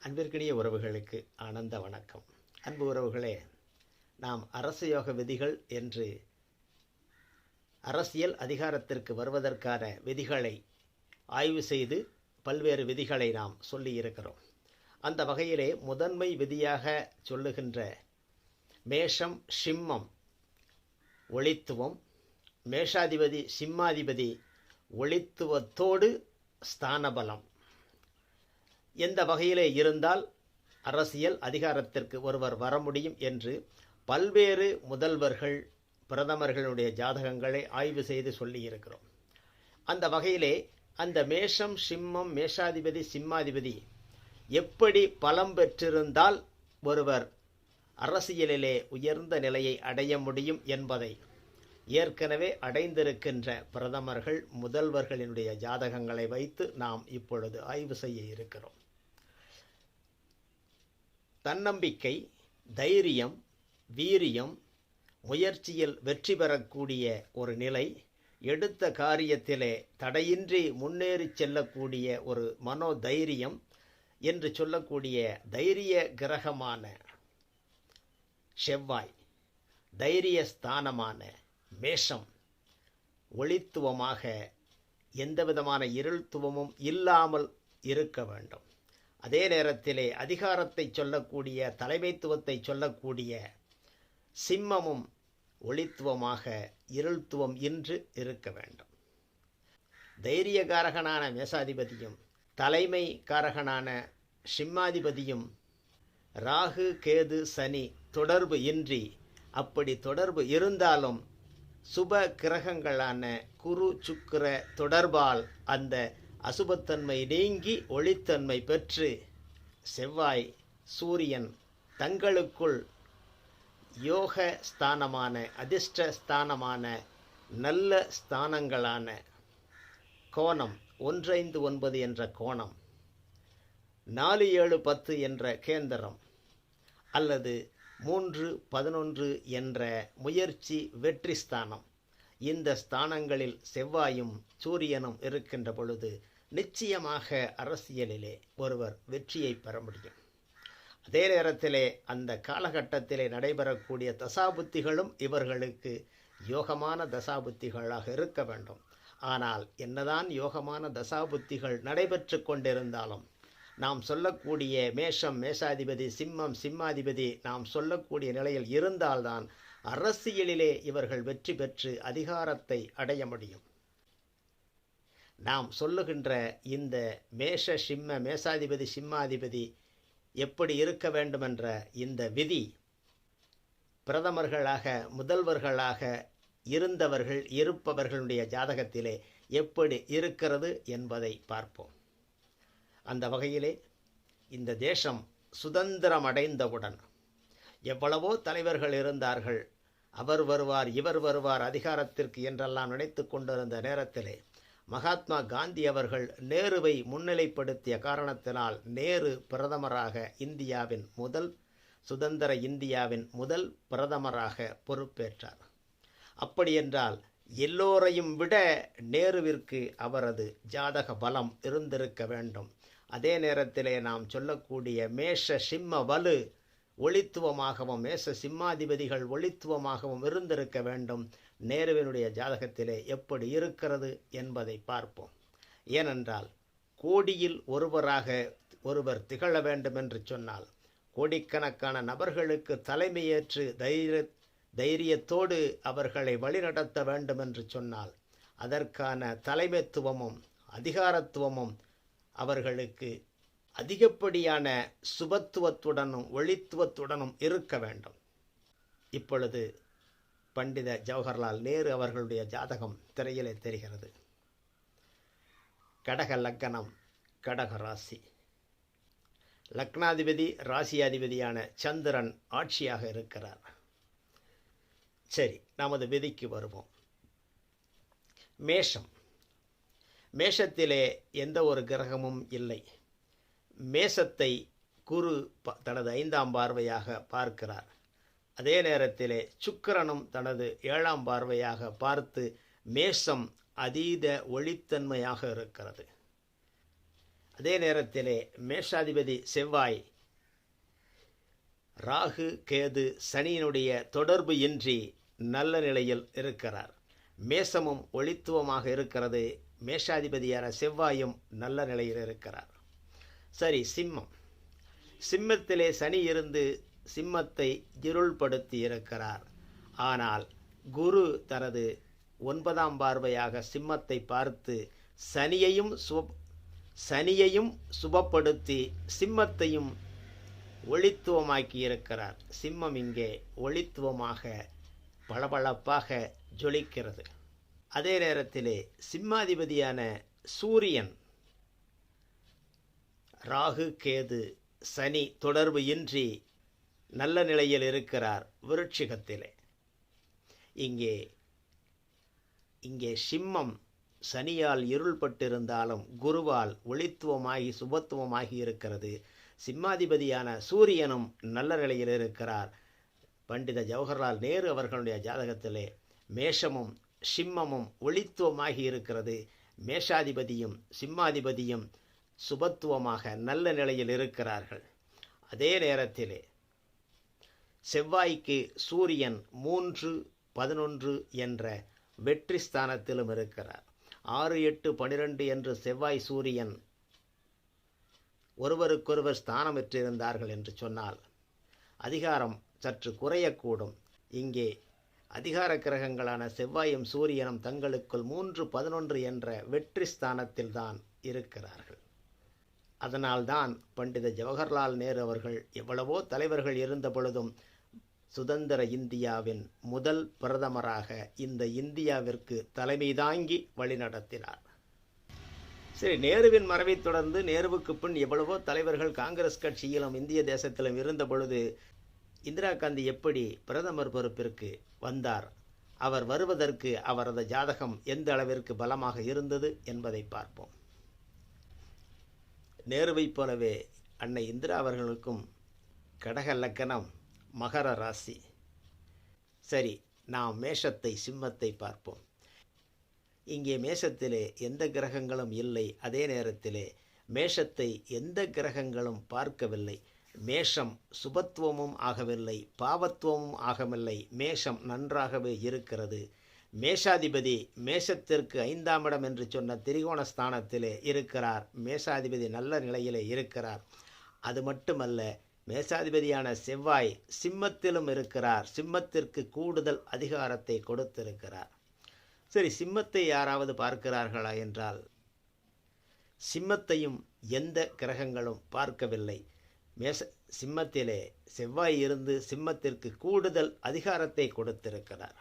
அன்பிற்கினிய உறவுகளுக்கு ஆனந்த வணக்கம். அன்பு உறவுகளே, நாம் அரச யோக விதிகள் என்று அரசியல் அதிகாரத்திற்கு வருவதற்கான விதிகளை ஆய்வு செய்து பல்வேறு விதிகளை நாம் சொல்லியிருக்கிறோம். அந்த வகையிலே முதன்மை விதியாக சொல்லுகின்ற மேஷம் சிம்மம் ஒளித்துவம், மேஷாதிபதி சிம்மாதிபதி ஒளித்துவத்தோடு ஸ்தானபலம் எந்த வகையிலே இருந்தால் அரசியல் அதிகாரத்திற்கு ஒருவர் வர முடியும் என்று பல்வேறு முதல்வர்கள் பிரதமர்களுடைய ஜாதகங்களை ஆய்வு செய்து சொல்லியிருக்கிறோம். அந்த வகையிலே அந்த மேஷம் சிம்மம் மேஷாதிபதி சிம்மாதிபதி எப்படி பலம் பெற்றிருந்தால் ஒருவர் அரசியலிலே உயர்ந்த நிலையை அடைய முடியும் என்பதை ஏற்கனவே அடைந்திருக்கின்ற பிரதமர்கள் முதல்வர்களினுடைய ஜாதகங்களை வைத்து நாம் இப்பொழுது ஆய்வு செய்ய இருக்கிறோம். தன்னம்பிக்கை, தைரியம், வீரியம், முயற்சியில் வெற்றி பெறக்கூடிய ஒரு நிலை, எடுத்த காரியத்திலே தடையின்றி முன்னேறி செல்லக்கூடிய ஒரு மனோதைரியம் என்று சொல்லக்கூடிய தைரிய கிரகமான செவ்வாய், தைரிய ஸ்தானமான மேஷம் ஒளித்துவமாக எந்தவிதமான இருள்துவமும் இல்லாமல் இருக்க வேண்டும். அதே நேரத்திலே அதிகாரத்தை சொல்லக்கூடிய தலைமைத்துவத்தை சொல்லக்கூடிய சிம்மமும் ஒளித்துவமாக இருள்துவம் இன்று இருக்க வேண்டும். தைரியகாரகனான மேசாதிபதியும் தலைமை காரகனான சிம்மாதிபதியும் ராகு கேது சனி தொடர்பு இன்றி, அப்படி தொடர்பு இருந்தாலும் சுப கிரகங்களான குரு சுக்கிர தொடர்பால் அந்த அசுபத்தன்மை நீங்கி ஒளித்தன்மை பெற்று செவ்வாய் சூரியன் தங்களுக்குள் யோக ஸ்தானமான அதிர்ஷ்ட ஸ்தானமான நல்ல ஸ்தானங்களான கோணம் 1-5-9 என்ற கோணம், 4-7-10 என்ற கேந்திரம் அல்லது 3-11 என்ற முயற்சி வெற்றி ஸ்தானம், இந்த ஸ்தானங்களில் செவ்வாயும் சூரியனும் இருக்கின்ற பொழுது நிச்சயமாக அரசியலிலே ஒருவர் வெற்றியை பெற முடியும். அதே நேரத்திலே அந்த காலகட்டத்திலே நடைபெறக்கூடிய தசாபுத்திகளும் இவர்களுக்கு யோகமான தசாபுத்திகளாக இருக்க வேண்டும். ஆனால் என்னதான் யோகமான தசாபுத்திகள் நடைபெற்று கொண்டிருந்தாலும் நாம் சொல்லக்கூடிய மேஷம் மேஷாதிபதி சிம்மம் சிம்மாதிபதி நாம் சொல்லக்கூடிய நிலையில் இருந்தால்தான் அரசியலிலே இவர்கள் வெற்றி பெற்று அதிகாரத்தை அடைய முடியும். நாம் சொல்லுகின்ற இந்த மேஷ சிம்ம மேஷாதிபதி சிம்மாதிபதி எப்படி இருக்க வேண்டுமென்ற இந்த விதி பிரதமர்களாக முதல்வர்களாக இருந்தவர்கள் இருப்பவர்களுடைய ஜாதகத்திலே எப்படி இருக்கிறது என்பதை பார்ப்போம். அந்த வகையிலே இந்த தேசம் சுதந்திரம் அடைந்தவுடன் எவ்வளவோ தலைவர்கள் இருந்தார்கள். அவர் வருவார் இவர் வருவார் அதிகாரத்திற்கு என்றெல்லாம் நினைத்து கொண்டிருந்த நேரத்திலே மகாத்மா காந்தி அவர்கள் நேருவை முன்னிலைப்படுத்திய காரணத்தினால் நேரு பிரதமராக இந்தியாவின் முதல் சுதந்திர இந்தியாவின் முதல் பிரதமராக பொறுப்பேற்றார். அப்படியென்றால் எல்லோரையும் விட நேருவிற்கு அவரது ஜாதக பலம் இருந்திருக்க வேண்டும். அதே நேரத்திலே நாம் சொல்லக்கூடிய மேஷ சிம்ம வலு ஒளித்துவமாகவும் மேஷ சிம்மாதிபதிகள் ஒளித்துவமாகவும் இருந்திருக்க வேண்டும். நேருவினுடைய ஜாதகத்திலே எப்படி இருக்கிறது என்பதை பார்ப்போம். ஏனென்றால் கோடியில் ஒருவர் திகழ வேண்டும் என்று சொன்னால் கோடிக்கணக்கான நபர்களுக்கு தலைமையேற்று தைரியத்தோடு அவர்களை வழிநடத்த வேண்டும் என்று சொன்னால் அதற்கான தலைமைத்துவமும் அதிகாரத்துவமும் அவர்களுக்கு அதிகப்படியான சுபத்துவத்துடனும் ஒளித்துவத்துடனும் இருக்க வேண்டும். இப்பொழுது பண்டித ஜவஹர்லால் நேரு அவர்களுடைய ஜாதகம் திரையிலே தெரிகிறது. கடக லக்னம், கடக ராசி, லக்னாதிபதி ராசியாதிபதியான சந்திரன் ஆட்சியாக இருக்கிறார். சரி, நமது விதிக்கு வருவோம். மேஷத்திலே எந்த ஒரு கிரகமும் இல்லை. மேஷத்தை குரு தனது 5ஆம் பார்வையாக பார்க்கிறார். அதே நேரத்திலே சுக்கிரனும் தனது 7ஆம் பார்வையாக பார்த்து மேஷம் அதீத ஒளித்தன்மையாக இருக்கிறது. அதே நேரத்திலே மேஷாதிபதி செவ்வாய் ராகு கேது சனியினுடைய தொடர்பு இன்றி நல்ல நிலையில் இருக்கிறார். மேசமும் ஒளித்துவமாக இருக்கிறது. மேஷாதிபதியான செவ்வாயும் நல்ல நிலையில் இருக்கிறார். சரி, சிம்மத்திலே சனி இருந்து சிம்மத்தை இருள்படுத்தி இருக்கிறார். ஆனால் குரு தனது 9ஆம் பார்வையாக சிம்மத்தை பார்த்து சனியையும் சுபப்படுத்தி சிம்மத்தையும் ஒளித்துவமாக்கி இருக்கிறார். சிம்மம் இங்கே ஒளித்துவமாக பளபளப்பாக ஜொலிக்கிறது. அதே நேரத்திலே சிம்மாதிபதியான சூரியன் ராகு கேது சனி தொடர்பு இன்றி நல்ல நிலையில் இருக்கிறார் விருட்சிகத்திலே. இங்கே சிம்மம் சனியால் இருள்பட்டிருந்தாலும் குருவால் ஒளித்துவமாகி சுபத்துவமாகி இருக்கிறது. சிம்மாதிபதியான சூரியனும் நல்ல நிலையில் இருக்கிறார். பண்டித ஜவஹர்லால் நேரு அவர்களுடைய ஜாதகத்திலே மேஷமும் சிம்மமும் ஒளித்துவமாகி இருக்கிறது. மேஷாதிபதியும் சிம்மாதிபதியும் சுபத்துவமாக நல்ல நிலையில் இருக்கிறார்கள். அதே நேரத்திலே செவ்வாய்க்கு சூரியன் 3-11 என்ற வெற்றி ஸ்தானத்திலும் இருக்கிறார். 6-8-12 என்று செவ்வாய் சூரியன் ஒருவருக்கொருவர் ஸ்தானம் பெற்றிருந்தார்கள் என்று சொன்னால் அதிகாரம் சற்று குறையக்கூடும். இங்கே அதிகார கிரகங்களான செவ்வாயும் சூரியனும் தங்களுக்குள் 3-11 என்ற வெற்றி ஸ்தானத்தில்தான் இருக்கிறார்கள். அதனால்தான் பண்டித ஜவஹர்லால் நேரு அவர்கள் எவ்வளவோ தலைவர்கள் இருந்த பொழுதும் சுதந்திர இந்தியாவின் முதல் பிரதமராக இந்த இந்தியாவிற்கு தலைமை தாங்கி வழிநடத்தினார். சரி, நேருவின் மறைவைத் தொடர்ந்து நேருவுக்கு பின் எவ்வளவோ தலைவர்கள் காங்கிரஸ் கட்சியிலும் இந்திய தேசத்திலும் இருந்த பொழுது இந்திரா காந்தி எப்படி பிரதமர் பொறுப்பிற்கு வந்தார்? அவர் வருவதற்கு அவரது ஜாதகம் எந்த அளவிற்கு பலமாக இருந்தது என்பதை பார்ப்போம். நேருவைப் போலவே அன்னை இந்திரா அவர்களுக்கும் கடக லக்கணம், மகர ராசி. சரி, நாம் மேஷத்தை சிம்மத்தை பார்ப்போம். இங்கே மேஷத்திலே எந்த கிரகங்களும் இல்லை. அதே நேரத்திலே மேஷத்தை எந்த கிரகங்களும் பார்க்கவில்லை. மேஷம் சுபத்துவமும் ஆகவில்லை, பாவத்துவமும் ஆகவில்லை. மேஷம் நன்றாகவே இருக்கிறது. மேஷாதிபதி மேஷத்திற்கு 5ஆம் இடம் என்று சொன்ன திரிகோண ஸ்தானத்திலே இருக்கிறார். மேஷாதிபதி நல்ல நிலையிலே இருக்கிறார். அது மட்டுமல்ல, மேஷாதிபதியான செவ்வாய் சிம்மத்திலும் இருக்கிறார். சிம்மத்திற்கு கூடுதல் அதிகாரத்தை கொடுத்திருக்கிறார். சரி, சிம்மத்தை யாராவது பார்க்கிறார்களா என்றால் சிம்மத்தையும் எந்த கிரகங்களும் பார்க்கவில்லை. சிம்மத்திலே செவ்வாய் இருந்து சிம்மத்திற்கு கூடுதல் அதிகாரத்தை கொடுத்திருக்கிறார்.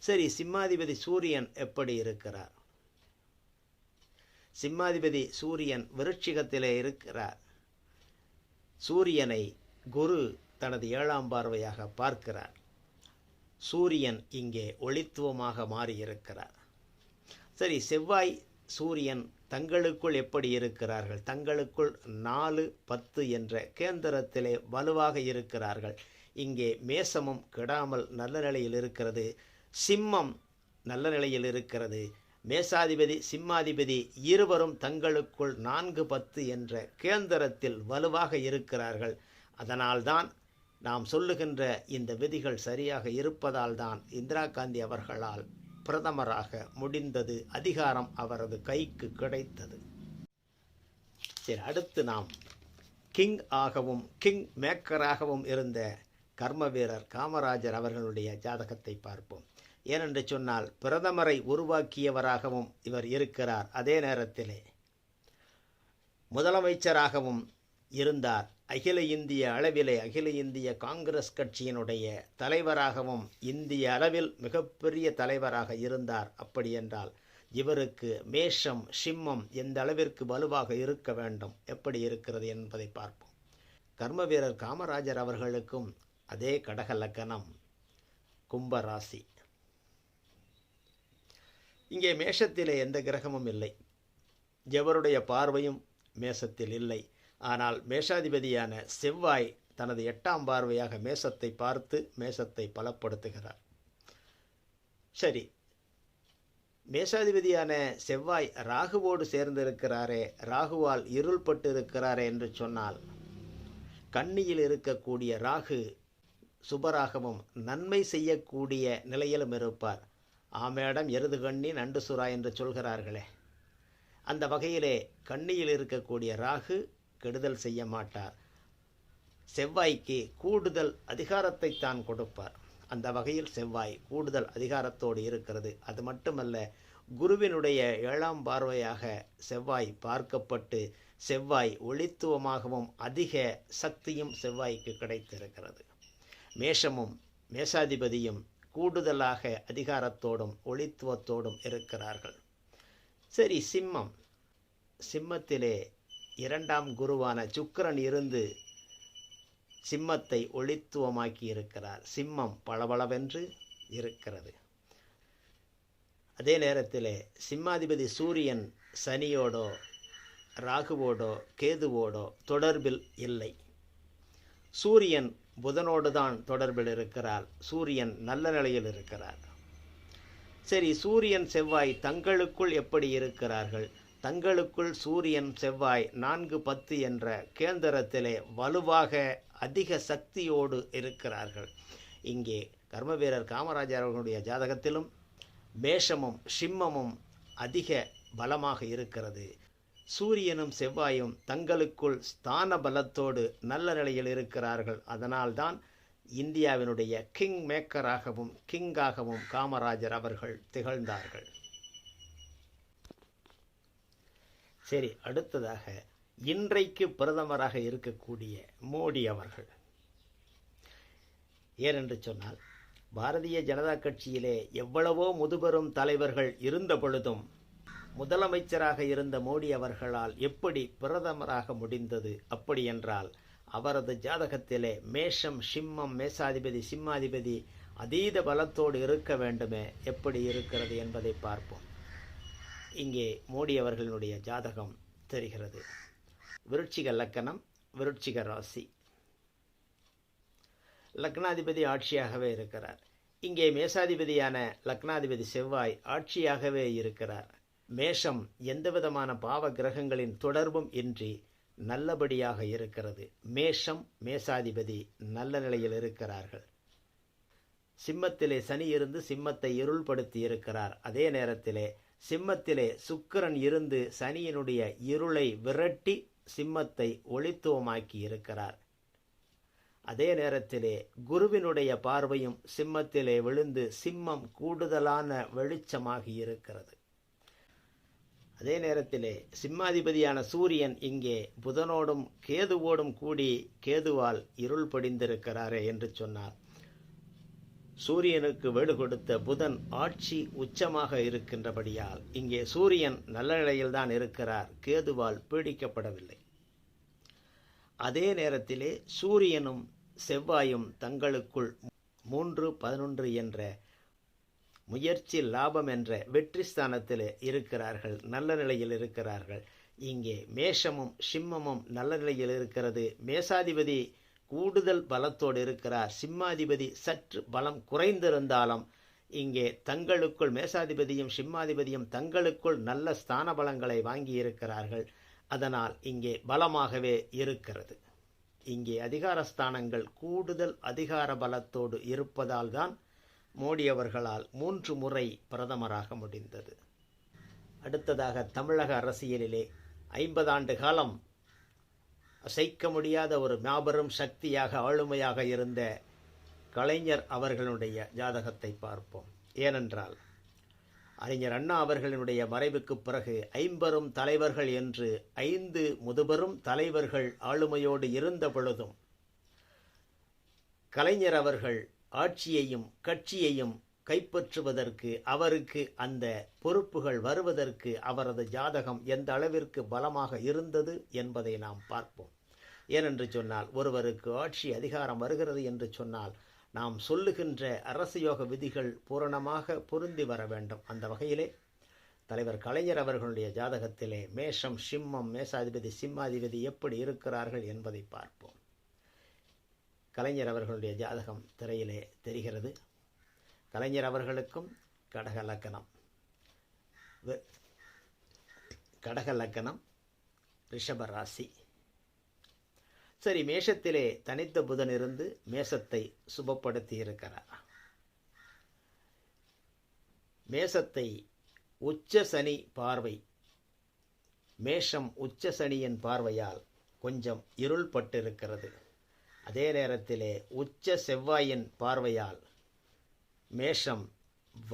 சரி, சிம்மாதிபதி சூரியன் எப்படி இருக்கிறார்? சிம்மாதிபதி சூரியன் விருட்சிகத்திலே இருக்கிறார். சூரியனை குரு தனது 7ஆம் பார்வையாக பார்க்கிறார். சூரியன் இங்கே ஒளித்துவமாக மாறியிருக்கிறார். சரி, செவ்வாய் சூரியன் தங்களுக்குள் எப்படி இருக்கிறார்கள்? தங்களுக்குள் 4-10 என்ற கேந்திரத்திலே வலுவாக இருக்கிறார்கள். இங்கே மேசமும் கெடாமல் நல்ல நிலையில் இருக்கிறது. சிம்மம் நல்ல நிலையில் இருக்கிறது. மேசாதிபதி சிம்மாதிபதி இருவரும் தங்களுக்குள் 4-10 என்ற கேந்திரத்தில் வலுவாக இருக்கிறார்கள். அதனால்தான் நாம் சொல்லுகின்ற இந்த விதிகள் சரியாக இருப்பதால் தான் இந்திரா காந்தி அவர்களால் பிரதமராக முடிந்தது. அதிகாரம் அவரது கைக்கு கிடைத்தது. சரி, அடுத்து நாம் கிங் ஆகவும் கிங் மேக்கராகவும் இருந்த கர்ம வீரர் காமராஜர் அவர்களுடைய ஜாதகத்தை பார்ப்போம். ஏனென்று சொன்னால் பிரதமரை உருவாக்கியவராகவும் இவர் இருக்கிறார். அதே நேரத்திலே முதலமைச்சராகவும் இருந்தார். அகில இந்திய அளவிலே அகில இந்திய காங்கிரஸ் கட்சியினுடைய தலைவராகவும் இந்திய அளவில் மிகப்பெரிய தலைவராக இருந்தார். அப்படி என்றால் இவருக்கு மேஷம் சிம்மம் எந்த அளவிற்கு வலுவாக இருக்க வேண்டும், எப்படி இருக்கிறது என்பதை பார்ப்போம். கர்ம வீரர் காமராஜர் அவர்களுக்கும் அதே கடக லக்கணம், கும்பராசி. இங்கே மேஷத்திலே எந்த கிரகமும் இல்லை. எவருடைய பார்வையும் மேசத்தில் இல்லை. ஆனால் மேஷாதிபதியான செவ்வாய் தனது 8ஆம் பார்வையாக மேசத்தை பார்த்து மேசத்தை பலப்படுத்துகிறார். சரி, மேஷாதிபதியான செவ்வாய் ராகுவோடு சேர்ந்திருக்கிறாரே, ராகுவால் இருள்பட்டு இருக்கிறாரே என்று சொன்னால், கன்னியில் இருக்கக்கூடிய ராகு சுபராகவும் நன்மை செய்யக்கூடிய நிலையிலும் இருப்பார். ஆமேடம் எருது கண்ணி நண்டு சுறா என்று சொல்கிறார்களே, அந்த வகையிலே கன்னியில் இருக்கக்கூடிய ராகு கெடுதல் செய்ய மாட்டார். செவ்வாய்க்கு கூடுதல் அதிகாரத்தை தான் கொடுப்பார். அந்த வகையில் செவ்வாய் கூடுதல் அதிகாரத்தோடு இருக்கிறது. அது மட்டுமல்ல, குருவினுடைய 7ஆம் பார்வையாக செவ்வாய் பார்க்கப்பட்டு செவ்வாய் ஒளித்துவமாகவும் அதிக சக்தியும் செவ்வாய்க்கு கிடைத்திருக்கிறது. மேஷமும் மேஷாதிபதியும் கூடுதலாக அதிகாரத்தோடும் ஒளித்துவத்தோடும் இருக்கிறார்கள். சரி, சிம்மத்திலே 2ஆம் குருவான சுக்கிரன் இருந்து சிம்மத்தை ஒளித்துவமாக்கி இருக்கிறார். சிம்மம் பளபளவென்று இருக்கிறது. அதே நேரத்தில் சிம்மாதிபதி சூரியன் சனியோடோ ராகுவோடோ கேதுவோடோ தொடர்பில் இல்லை. சூரியன் புதனோடு தான் தொடர்பில் இருக்கிறார். சூரியன் நல்ல நிலையில் இருக்கிறார். சரி, சூரியன் செவ்வாய் தங்களுக்குள் எப்படி இருக்கிறார்கள்? தங்களுக்குள் சூரியன் செவ்வாய் 4-10 என்ற கேந்திரத்திலே வலுவாக அதிக சக்தியோடு இருக்கிறார்கள். இங்கே கர்மவீரர் காமராஜர் அவர்களுடைய ஜாதகத்திலும் மேஷமும் சிம்மமும் அதிக பலமாக இருக்கிறது. சூரியனும் செவ்வாயும் தங்களுக்குள் ஸ்தான பலத்தோடு நல்ல நிலையில் இருக்கிறார்கள். அதனால்தான் இந்தியாவினுடைய கிங் மேக்கராகவும் கிங்காகவும் காமராஜர் அவர்கள் திகழ்ந்தார்கள். சரி, அடுத்ததாக இன்றைக்கு பிரதமராக இருக்கக்கூடிய மோடி அவர்கள். ஏனென்று சொன்னால், பாரதிய ஜனதா கட்சியிலே எவ்வளவோ முதுபெரும் தலைவர்கள் இருந்த பொழுதும் முதலமைச்சராக இருந்த மோடி அவர்களால் எப்படி பிரதமராக முடிந்தது? அப்படி என்றால், அவரது ஜாதகத்திலே மேஷம் சிம்மம் மேஷாதிபதி சிம்மாதிபதி அதீத பலத்தோடு இருக்க வேண்டுமே, எப்படி இருக்கிறது என்பதை பார்ப்போம். இங்கே மோடி அவர்களுடைய ஜாதகம் தெரிகிறது. விருட்சிக லக்கணம், விருட்சிக ராசி, லக்னாதிபதி ஆட்சியாகவே இருக்கிறார். இங்கே மேஷாதிபதியான லக்னாதிபதி செவ்வாய் ஆட்சியாகவே இருக்கிறார். மேஷம் எந்தவிதமான பாவ கிரகங்களின் தொடர்பும் இன்றி நல்லபடியாக இருக்கிறது. மேஷம் மேஷாதிபதி நல்ல நிலையில் இருக்கிறார்கள். சிம்மத்திலே சனி இருந்து சிம்மத்தை இருள்படுத்தி இருக்கிறார். அதே நேரத்திலே சிம்மத்திலே சுக்கிரன் இருந்து சனியினுடைய இருளை விரட்டி சிம்மத்தை ஒளித்துவமாக்கி இருக்கிறார். அதே நேரத்திலே குருவினுடைய பார்வையும் சிம்மத்திலே விழுந்து சிம்மம் கூடுதலான வெளிச்சமாகி இருக்கிறது. அதே நேரத்திலே சிம்மாதிபதியான சூரியன் இங்கே புதனோடும் கேதுவோடும் கூடி கேதுவால் இருள் படிந்திருக்கிறாரே என்று சொன்னார். சூரியனுக்கு வீடு கொடுத்த புதன் ஆட்சி உச்சமாக இருக்கின்றபடியால் இங்கே சூரியன் நல்ல நிலையில்தான் இருக்கிறார், கேதுவால் பீடிக்கப்படவில்லை. அதே நேரத்திலே சூரியனும் செவ்வாயும் தங்களுக்குள் 3-11 என்ற முயற்சி லாபம் என்ற வெற்றி ஸ்தானத்தில் இருக்கிறார்கள், நல்ல நிலையில் இருக்கிறார்கள். இங்கே மேஷமும் சிம்மமும் நல்ல நிலையில் இருக்கிறது. மேஷாதிபதி கூடுதல் பலத்தோடு இருக்கிறார். சிம்மாதிபதி சற்று பலம் குறைந்திருந்தாலும் இங்கே தங்களுக்குள் மேஷாதிபதியும் சிம்மாதிபதியும் தங்களுக்குள் நல்ல ஸ்தான பலங்களை வாங்கி இருக்கிறார்கள். அதனால் இங்கே பலமாகவே இருக்கிறது. இங்கே அதிகாரஸ்தானங்கள் கூடுதல் அதிகார பலத்தோடு இருப்பதால் தான் மோடி அவர்களால் 3 முறை பிரதமராக முடிந்தது. அடுத்ததாக தமிழக அரசியலிலே 50 ஆண்டு காலம் அசைக்க முடியாத ஒரு மாபெரும் சக்தியாக ஆளுமையாக இருந்த கலைஞர் அவர்களுடைய ஜாதகத்தை பார்ப்போம். ஏனென்றால் அறிஞர் அண்ணா அவர்களுடைய மறைவுக்கு பிறகு 50 தலைவர்கள் என்று 5 முதுபெரும் தலைவர்கள் ஆளுமையோடு இருந்த பொழுதும் கலைஞர் அவர்கள் ஆட்சியையும் கட்சியையும் கைப்பற்றுவதற்கு அவருக்கு அந்த பொறுப்புகள் வருவதற்கு அவரது ஜாதகம் எந்த அளவிற்கு பலமாக இருந்தது என்பதை நாம் பார்ப்போம். ஏனென்று சொன்னால், ஒருவருக்கு ஆட்சி அதிகாரம் வருகிறது என்று சொன்னால் நாம் சொல்லுகின்ற அரசு யோக விதிகள் பூரணமாக பொருந்தி வர வேண்டும். அந்த வகையிலே தலைவர் கலைஞர் அவர்களுடைய ஜாதகத்திலே மேஷம் சிம்மம் மேஷாதிபதி சிம்மாதிபதி எப்படி இருக்கிறார்கள் என்பதை பார்ப்போம். கலைஞர் அவர்களுடைய ஜாதகம் திரையிலே தெரிகிறது. கலைஞர் அவர்களுக்கும் கடக லக்கணம், கடக லக்னம், ரிஷப ராசி. சரி, மேஷத்திலே தனித்த புதன் இருந்து மேசத்தை சுபப்படுத்தி இருக்கிறார். மேசத்தை உச்ச சனி பார்வை, மேஷம் உச்ச சனியின் பார்வையால் கொஞ்சம் இருள் பட்டிருக்கிறது. அதே நேரத்திலே உச்ச செவ்வாயின் பார்வையால் மேஷம்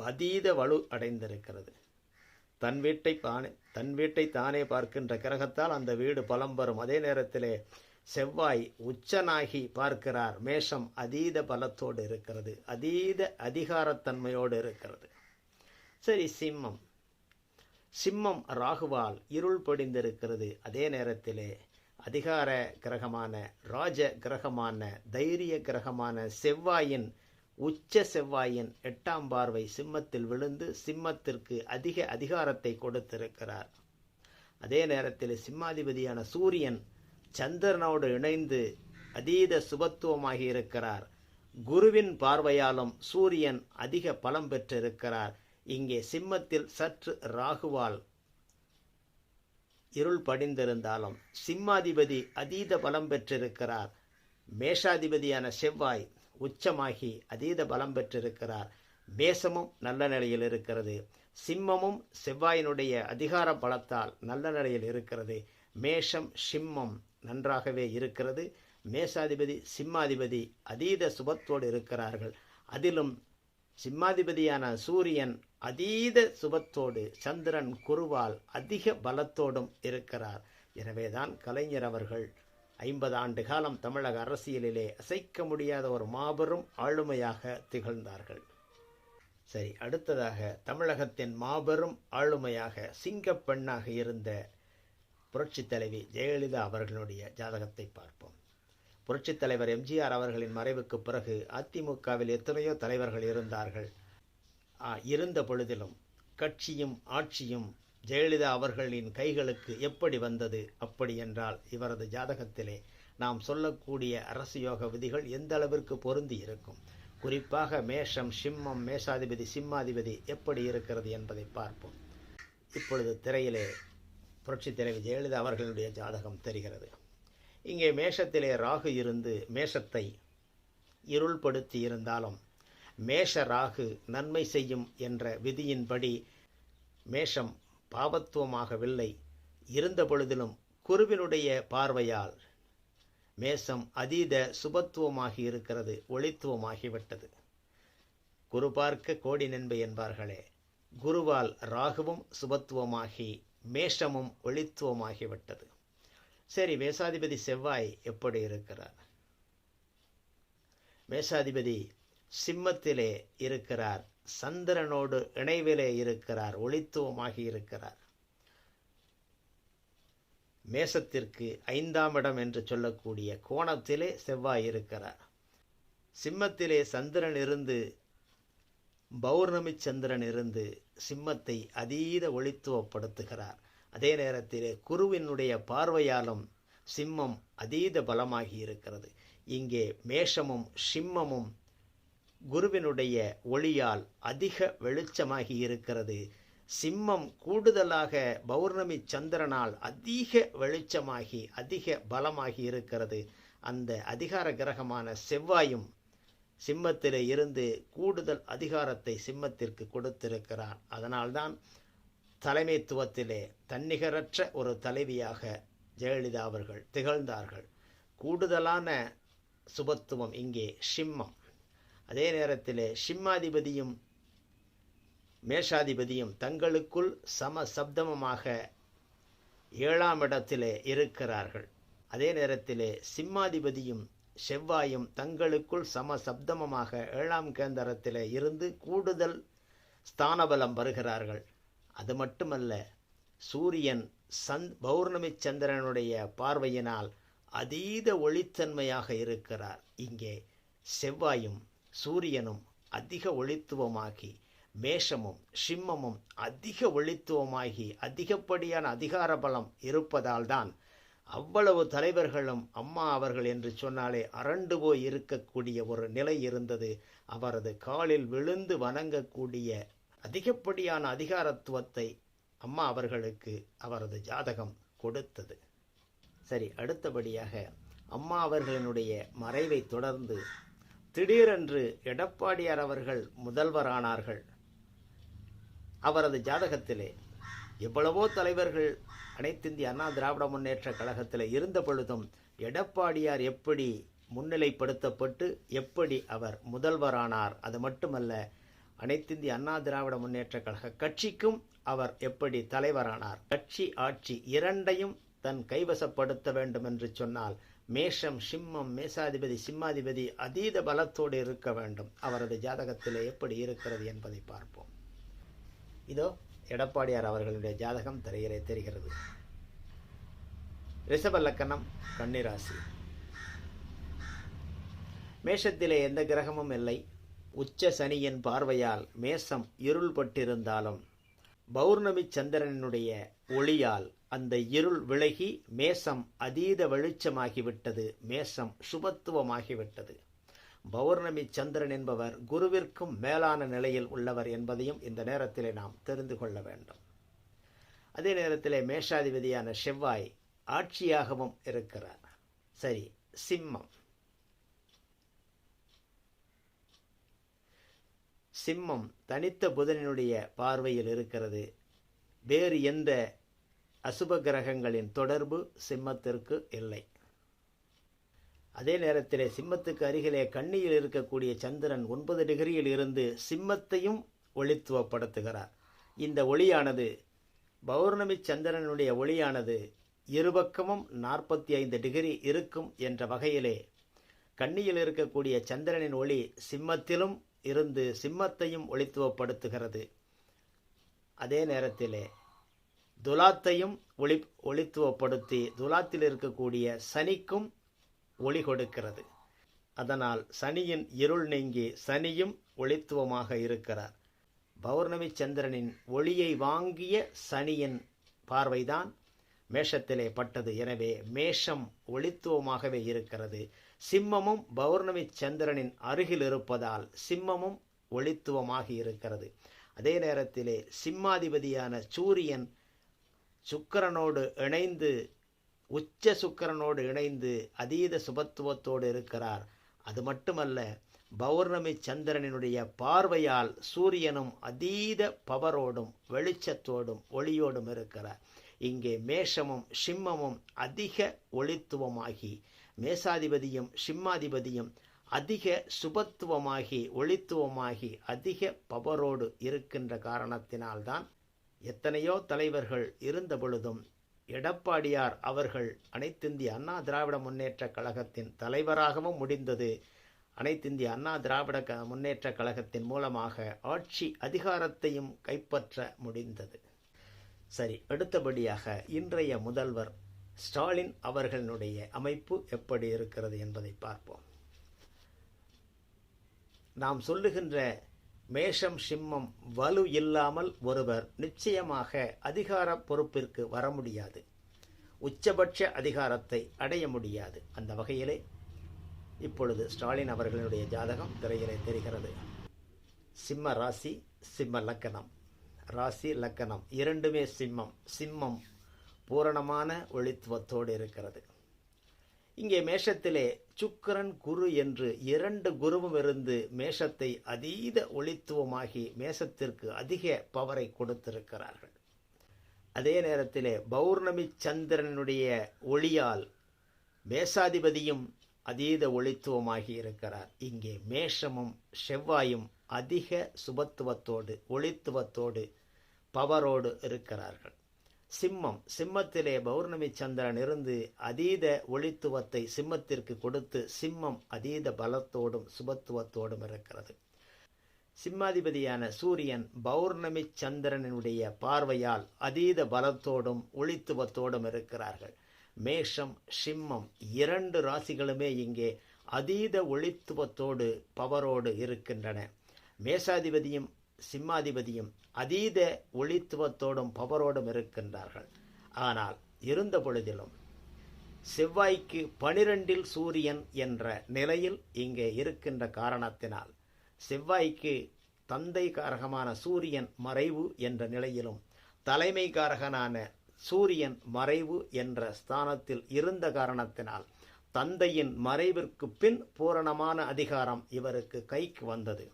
அதீத வலு அடைந்திருக்கிறது. தன் வீட்டை தானே பார்க்கின்ற கிரகத்தால் அந்த வீடு பலம் பெறும். அதே நேரத்திலே செவ்வாய் உச்சனாகி பார்க்கிறார். மேஷம் அதீத பலத்தோடு இருக்கிறது, அதீத அதிகாரத்தன்மையோடு இருக்கிறது. சரி, சிம்மம் ராகுவால் இருள் படிந்திருக்கிறது. அதே நேரத்திலே அதிகார கிரகமான, ராஜ கிரகமான, தைரிய கிரகமான செவ்வாயின் உச்ச செவ்வாயின் 8ஆம் பார்வை சிம்மத்தில் விழுந்து சிம்மத்திற்கு அதிக அதிகாரத்தை கொடுத்திருக்கிறார். அதே நேரத்தில் சிம்மாதிபதியான சூரியன் சந்திரனோடு இணைந்து அதீத சுபத்துவமாகி இருக்கிறார். குருவின் பார்வையாலும் சூரியன் அதிக பலம் பெற்றிருக்கிறார். இங்கே சிம்மத்தில் சற்று ராகுவால் இருள் படிந்திருந்தாலும் சிம்மாதிபதி அதீத பலம் பெற்றிருக்கிறார். மேஷாதிபதியான செவ்வாய் உச்சமாகி அதீத பலம் பெற்றிருக்கிறார். மேசமும் நல்ல நிலையில் இருக்கிறது. சிம்மமும் செவ்வாயினுடைய அதிகார பலத்தால் நல்ல நிலையில் இருக்கிறது. மேஷம் சிம்மம் நன்றாகவே இருக்கிறது. மேஷாதிபதி சிம்மாதிபதி அதீத சுபத்தோடு இருக்கிறார்கள். அதிலும் சிம்மாதிபதியான சூரியன் அதீத சுபத்தோடு, சந்திரன் குருவால் அதிக பலத்தோடும் இருக்கிறார். எனவேதான் கலைஞர் அவர்கள் 50 ஆண்டு காலம் தமிழக அரசியலிலே அசைக்க முடியாத ஒரு மாபெரும் ஆளுமையாக திகழ்ந்தார்கள். சரி, அடுத்ததாக தமிழகத்தின் மாபெரும் ஆளுமையாக சிங்கப்பெண்ணாக இருந்த புரட்சித் தலைவி ஜெயலலிதா அவர்களுடைய ஜாதகத்தை பார்ப்போம். புரட்சித் தலைவர் எம்ஜிஆர் அவர்களின் மறைவுக்கு பிறகு அதிமுகவில் எத்தனையோ தலைவர்கள் இருந்தார்கள். இருந்த பொழுதிலும் கட்சியும் ஆட்சியும் ஜெயலலிதா அவர்களின் கைகளுக்கு எப்படி வந்தது? அப்படி என்றால் இவரது ஜாதகத்திலே நாம் சொல்லக்கூடிய அரசு யோக விதிகள் எந்த அளவிற்கு பொருந்தி இருக்கும். குறிப்பாக மேஷம், சிம்மம், மேஷாதிபதி, சிம்மாதிபதி எப்படி இருக்கிறது என்பதை பார்ப்போம். இப்பொழுது திரையிலே புரட்சித் தலைவி ஜெயலலிதா அவர்களுடைய ஜாதகம் தெரிகிறது. இங்கே மேஷத்திலே ராகு இருந்து மேஷத்தை இருள்படுத்தி இருந்தாலும் மேஷ ராகு நன்மை செய்யும் என்ற விதியின்படி மேஷம் பாவத்துவமாகவில்லை. இருந்த பொழுதிலும் குருவினுடைய பார்வையால் மேஷம் அதீத சுபத்துவமாகி இருக்கிறது, ஒளித்துவமாகிவிட்டது. குரு பார்க்க கோடி நன்மை என்பார்களே, குருவால் ராகுவும் சுபத்துவமாகி மேஷமும் ஒளித்துவமாகிவிட்டது. சரி, மேஷாதிபதி செவ்வாய் எப்படி இருக்கிறார்? மேஷாதிபதி சிம்மத்திலே இருக்கிறார், சந்திரனோடு இணைவிலே இருக்கிறார், ஒளித்துவமாகி இருக்கிறார். மேஷத்திற்கு 5ஆம் இடம் என்று சொல்லக்கூடிய கோணத்திலே செவ்வாய் இருக்கிறார். சிம்மத்திலே சந்திரன் இருந்து, பௌர்ணமி சந்திரன் இருந்து சிம்மத்தை அதீத ஒளித்துவப்படுத்துகிறார். அதே நேரத்திலே குருவினுடைய பார்வையாலும் சிம்மம் அதீத பலமாகி இருக்கிறது. இங்கே மேஷமும் சிம்மமும் குருவினுடைய ஒளியால் அதிக வெளிச்சமாகி இருக்கிறது. சிம்மம் கூடுதலாக பௌர்ணமி சந்திரனால் அதிக வெளிச்சமாகி அதிக பலமாகி இருக்கிறது. அந்த அதிகார கிரகமான செவ்வாயும் சிம்மத்திலே இருந்து கூடுதல் அதிகாரத்தை சிம்மத்திற்கு கொடுத்திருக்கிறார். அதனால்தான் தலைமைத்துவத்திலே தன்னிகரற்ற ஒரு தலைவியாக ஜெயலலிதா அவர்கள் திகழ்ந்தார்கள். கூடுதலான சுபத்துவம் இங்கே சிம்மம். அதே நேரத்திலே சிம்மாதிபதியும் மேஷாதிபதியும் தங்களுக்குள் சம சப்தமமாக 7ஆம் இடத்திலே இருக்கிறார்கள். அதே நேரத்திலே சிம்மாதிபதியும் செவ்வாயும் தங்களுக்குள் சம சப்தமமாக 7ஆம் கேந்திரத்திலே இருந்து கூடுதல் ஸ்தானபலம் வருகிறார்கள். அது மட்டுமல்ல, சூரியன் பௌர்ணமி சந்திரனுடைய பார்வையினால் அதீத ஒளித்தன்மையாக இருக்கிறார். இங்கே செவ்வாயும் சூரியனும் அதிக ஒளித்துவமாகி மேஷமும் சிம்மமும் அதிக ஒளித்துவமாகி அதிகப்படியான அதிகார பலம் இருப்பதால் தான் அவ்வளவு தலைவர்களும் அம்மா அவர்கள் என்று சொன்னாலே அரண்டு போய் இருக்கக்கூடிய ஒரு நிலை இருந்தது. அவரது காலில் விழுந்து வணங்கக்கூடிய அதிகப்படியான அதிகாரத்துவத்தை அம்மா அவர்களுக்கு அவரது ஜாதகம் கொடுத்தது. சரி, அடுத்தபடியாக அம்மா அவர்களினுடைய மறைவை தொடர்ந்து திடீரென்று எடப்பாடியார் அவர்கள் முதல்வரானார்கள். அவரது ஜாதகத்திலே எவ்வளவோ தலைவர்கள் அனைத்திந்திய அண்ணா திராவிட முன்னேற்ற கழகத்தில் இருந்த பொழுதும் எடப்பாடியார் எப்படி முன்னிலைப்படுத்தப்பட்டு எப்படி அவர் முதல்வரானார், அது மட்டுமல்ல அனைத்திந்திய அண்ணா திராவிட முன்னேற்ற கழக கட்சிக்கும் அவர் எப்படி தலைவரானார், கட்சி ஆட்சி இரண்டையும் தன் கைவசப்படுத்த வேண்டும் என்று சொன்னால் மேஷம் சிம்மம் மேசாதிபதி சிம்மாதிபதி அதீத பலத்தோடு இருக்க வேண்டும். அவரது ஜாதகத்தில் எப்படி இருக்கிறது என்பதை பார்ப்போம். இதோ எடப்பாடியார் அவர்களுடைய ஜாதகம் திரையிலே தெரிகிறது. ரிஷப லக்கணம், கன்னிராசி. மேஷத்திலே எந்த கிரகமும் இல்லை. உச்ச சனியின் பார்வையால் மேசம் இருள்பட்டிருந்தாலும் பௌர்ணமி சந்திரனுடைய ஒளியால் அந்த இருள் விலகி மேசம் அதீத வெளிச்சமாகிவிட்டது. மேசம் சுபத்துவமாகிவிட்டது. பௌர்ணமி சந்திரன் என்பவர் குருவிற்கும் மேலான நிலையில் உள்ளவர் என்பதையும் இந்த நேரத்திலே நாம் தெரிந்து கொள்ள வேண்டும். அதே நேரத்திலே மேஷாதிபதியான செவ்வாய் ஆட்சியாகவும் இருக்கிறார். சரி, சிம்மம். சிம்மம் தனித்த புதனினுடைய பார்வையில் இருக்கிறது. வேறு எந்த அசுப கிரகங்களின் தொடர்பு சிம்மத்திற்கு இல்லை. அதே நேரத்திலே சிம்மத்துக்கு அருகிலே கன்னியில் இருக்கக்கூடிய சந்திரன் 9 டிகிரியில் இருந்து சிம்மத்தையும் ஒளித்துவப்படுத்துகிறார். இந்த ஒளியானது பௌர்ணமி சந்திரனுடைய ஒளியானது இருபக்கமும் 45 டிகிரி இருக்கும் என்ற வகையிலே கன்னியில் இருக்கக்கூடிய சந்திரனின் ஒளி சிம்மத்திலும் இருந்து சிம்மத்தையும் ஒளித்துவப்படுத்துகிறது. அதே நேரத்திலே துலாத்தையும் ஒளித்துவப்படுத்தி துலாத்தில் இருக்கக்கூடிய சனிக்கும் ஒளி கொடுக்கிறது. அதனால் சனியின் இருள் நீங்கி சனியும் ஒளித்துவமாக இருக்கிறார். பௌர்ணமி சந்திரனின் ஒளியை வாங்கிய சனியின் பார்வைதான் மேஷத்திலே பட்டது. எனவே மேஷம் ஒளித்துவமாகவே இருக்கிறது. சிம்மமும் பௌர்ணமி சந்திரனின் அருகில் இருப்பதால் சிம்மமும் ஒளித்துவமாகி இருக்கிறது. அதே நேரத்திலே சிம்மாதிபதியான சூரியன் சுக்கிரனோடு இணைந்து உச்ச சுக்கிரனோடு இணைந்து அதீத சுபத்துவத்தோடு இருக்கிறார். அது மட்டுமல்ல, பௌர்ணமி சந்திரனினுடைய பார்வையால் சூரியனும் அதீத பவரோடும் வெளிச்சத்தோடும் ஒளியோடும் இருக்கிறார். இங்கே மேஷமும் சிம்மமும் அதிக ஒளித்துவமாகி மேசாதிபதியும் சிம்மாதிபதியும் அதிக சுபத்துவமாகி ஒளித்துவமாகி அதிக பவரோடு இருக்கின்ற காரணத்தினால்தான் எத்தனையோ தலைவர்கள் இருந்த பொழுதும் எடப்பாடியார் அவர்கள் அனைத்திந்திய அண்ணா திராவிட முன்னேற்ற கழகத்தின் தலைவராகவும் முடிந்தது. அனைத்திந்திய அண்ணா திராவிட முன்னேற்ற கழகத்தின் மூலமாக ஆட்சி அதிகாரத்தையும் கைப்பற்ற முடிந்தது. சரி, அடுத்தபடியாக இன்றைய முதல்வர் ஸ்டாலின் அவர்களுடைய அமைப்பு எப்படி இருக்கிறது என்பதை பார்ப்போம். நாம் சொல்லுகின்ற மேஷம் சிம்மம் வலு இல்லாமல் ஒருவர் நிச்சயமாக அதிகார பொறுப்பிற்கு வர முடியாது. உச்சபட்ச அதிகாரத்தை அடைய முடியாது. அந்த வகையிலே இப்பொழுது ஸ்டாலின் அவர்களுடைய ஜாதகம் திரையிலே தெரிகிறது. சிம்ம ராசி, சிம்ம லக்கணம். ராசி லக்கணம் இரண்டுமே சிம்மம். சிம்மம் பூரணமான ஒளித்துவத்தோடு இருக்கிறது. இங்கே மேஷத்திலே சுக்கிரன் குரு என்று 2 குருவும் இருந்து மேஷத்தை அதீத ஒளித்துவமாகி மேஷத்திற்கு அதிக பவரை கொடுத்திருக்கிறார்கள். அதே நேரத்திலே பௌர்ணமி சந்திரனுடைய ஒளியால் மேஷாதிபதியும் அதீத ஒளித்துவமாகி இருக்கிறார். இங்கே மேஷமும் செவ்வாயும் அதிக சுபத்துவத்தோடு ஒளித்துவத்தோடு பவரோடு இருக்கிறார்கள். சிம்மத்திலே பௌர்ணமி சந்திரன் இருந்து அதீத ஒளித்துவத்தை சிம்மத்திற்கு கொடுத்து சிம்மம் அதீத பலத்தோடும் சுபத்துவத்தோடும் இருக்கிறது. சிம்மாதிபதியான சூரியன் பௌர்ணமி சந்திரனுடைய பார்வையால் அதீத பலத்தோடும் ஒளித்துவத்தோடும் இருக்கிறார்கள். மேஷம் சிம்மம் 2 ராசிகளுமே இங்கே அதீத ஒளித்துவத்தோடு பவரோடு இருக்கின்றன. மேஷாதிபதியும் சிம்மாதிபதியும் அதீத ஒளித்துவத்தோடும் பவரோடும் இருக்கின்றார்கள். ஆனால் இருந்த பொழுதிலும் செவ்வாய்க்கு 12இல் சூரியன் என்ற நிலையில் இங்கே இருக்கின்ற காரணத்தினால் செவ்வாய்க்கு தந்தை காரகமான சூரியன் மறைவு என்ற நிலையிலும் தலைமைக்காரகனான சூரியன் மறைவு என்ற ஸ்தானத்தில் இருந்த காரணத்தினால் தந்தையின் மறைவிற்கு பின் பூரணமான அதிகாரம் இவருக்கு கைக்கு வந்தது.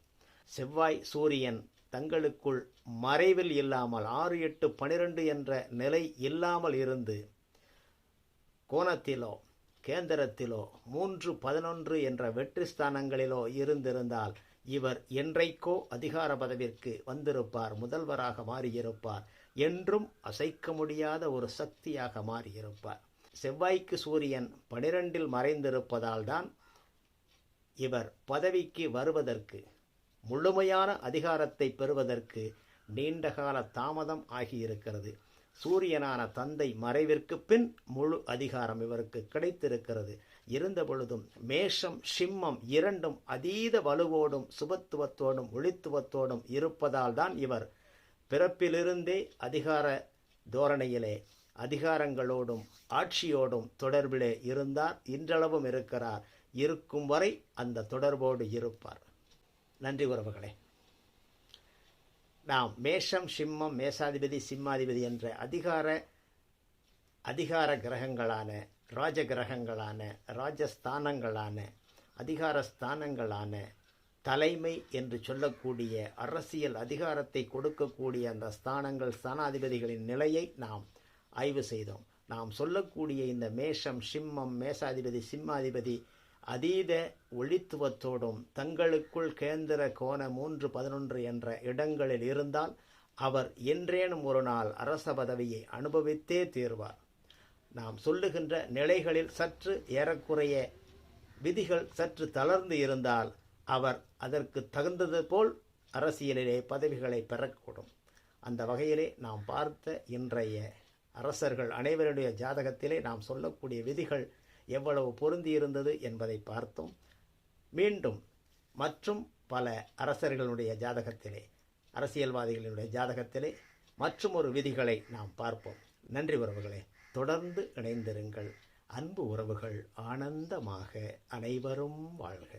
செவ்வாய் சூரியன் தங்களுக்குள் மறைவில் இல்லாமல் 6, 8, 12 என்ற நிலை இல்லாமல் இருந்து கோணத்திலோ கேந்திரத்திலோ 3, 11 என்ற வெற்றி ஸ்தானங்களிலோ இருந்திருந்தால் இவர் என்றைக்கோ அதிகார பதவிற்கு வந்திருப்பார், முதல்வராக மாறியிருப்பார், என்றும் அசைக்க முடியாத ஒரு சக்தியாக மாறியிருப்பார். செவ்வாய்க்கு சூரியன் 12இல் மறைந்திருப்பதால் தான் இவர் பதவிக்கு வருவதற்கு, முழுமையான அதிகாரத்தை பெறுவதற்கு நீண்டகால தாமதம் ஆகியிருக்கிறது. சூரியனான தந்தை மறைவிற்கு பின் முழு அதிகாரம் இவருக்கு கிடைத்திருக்கிறது. இருந்த பொழுதும் மேஷம் சிம்மம் இரண்டும் அதீத வலுவோடும் சுபத்துவத்தோடும் ஒளித்துவத்தோடும் இருப்பதால் தான் இவர் பிறப்பிலிருந்தே அதிகார தோரணையிலே அதிகாரங்களோடும் ஆட்சியோடும் தொடர்பிலே இருந்தார். இன்றளவும் இருக்கிறார். இருக்கும் வரை அந்த தொடர்போடு இருப்பார். நன்றி உறவுகளே. நாம் மேஷம் சிம்மம் மேசாதிபதி சிம்மாதிபதி என்ற அதிகார கிரகங்களான ராஜ கிரகங்களான ராஜஸ்தானங்களான அதிகார ஸ்தானங்களான தலைமை என்று சொல்லக்கூடிய அரசியல் அதிகாரத்தை கொடுக்கக்கூடிய அந்த ஸ்தானங்கள் ஸ்தானாதிபதிகளின் நிலையை நாம் ஆய்வு செய்தோம். நாம் சொல்லக்கூடிய இந்த மேஷம் சிம்மம் மேசாதிபதி சிம்மாதிபதி அதீத ஒளித்துவத்தோடும் தங்களுக்குள் கேந்திர கோண 3, 11 என்ற இடங்களில் இருந்தால் அவர் என்றேனும் ஒரு நாள் அரச பதவியை அனுபவித்தே தீர்வார். நாம் சொல்லுகின்ற நிலைகளில் சற்று ஏறக்குறைய விதிகள் சற்று தளர்ந்து இருந்தால் அவர் அதற்கு தகுந்தது போல் அரசியலிலே பதவிகளை பெறக்கூடும். அந்த வகையிலே நாம் பார்த்த இன்றைய அரசர்கள் அனைவருடைய ஜாதகத்திலே நாம் சொல்லக்கூடிய விதிகள் எவ்வளவு பொருந்தியிருந்தது என்பதை பார்த்தோம். மீண்டும் மற்றும் பல அரசர்களுடைய ஜாதகத்திலே, அரசியல்வாதிகளுடைய ஜாதகத்திலே மற்றும் ஒரு விதிகளை நாம் பார்ப்போம். நன்றி உறவுகளே. தொடர்ந்து இணைந்திருங்கள். அன்பு உறவுகள் ஆனந்தமாக அனைவரும் வாழ்க.